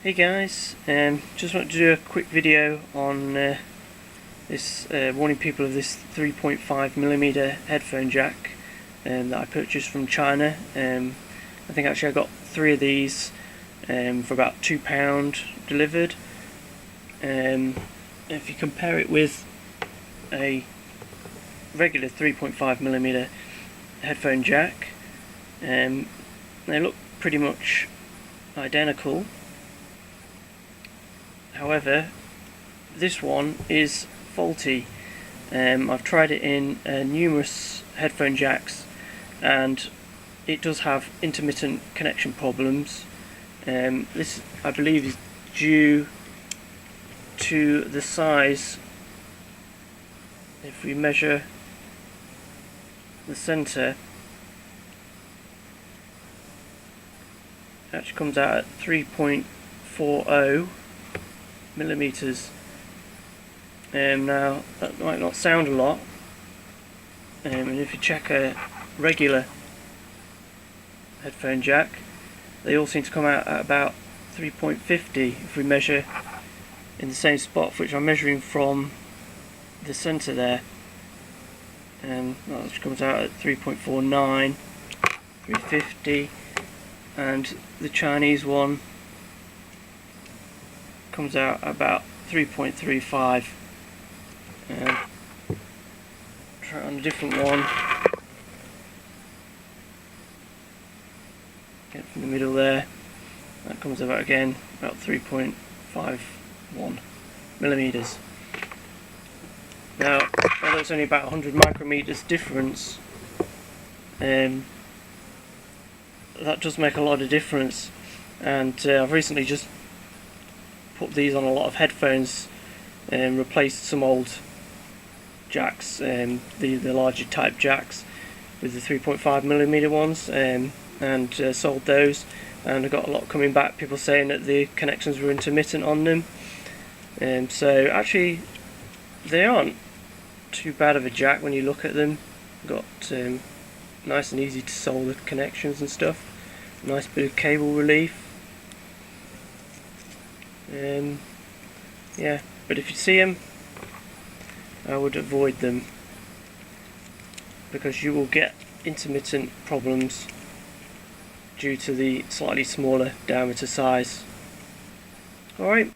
Hey guys, just wanted to do a quick video on this warning people of this 3.5mm headphone jack that I purchased from China. I think actually I got 3 of these for about £2 delivered. If you compare it with a regular 3.5mm headphone jack, they look pretty much identical. However, this one is faulty. I've tried it in numerous headphone jacks and it does have intermittent connection problems. This, I believe, is due to the size. If we measure the center, it actually comes out at 3.40 millimeters. Now that might not sound a lot, and if you check a regular headphone jack, they all seem to come out at about 3.50 if we measure in the same spot, which I'm measuring from the center there, and that comes out at 3.49, 350, and the Chinese one comes out about 3.35. Try it on a different one. Get it from the middle there. That comes about again about 3.51 millimeters. Now, although it's only about 100 micrometers difference, that does make a lot of difference. And I've recently just put these on a lot of headphones and replaced some old jacks, the larger type jacks, with the 3.5mm ones, and sold those, and I got a lot coming back, people saying that the connections were intermittent on them. So actually they aren't too bad of a jack when you look at them. Got nice and easy to solder connections and stuff, nice bit of cable relief. Yeah, but if you see them, I would avoid them, because you will get intermittent problems due to the slightly smaller diameter size. Alright,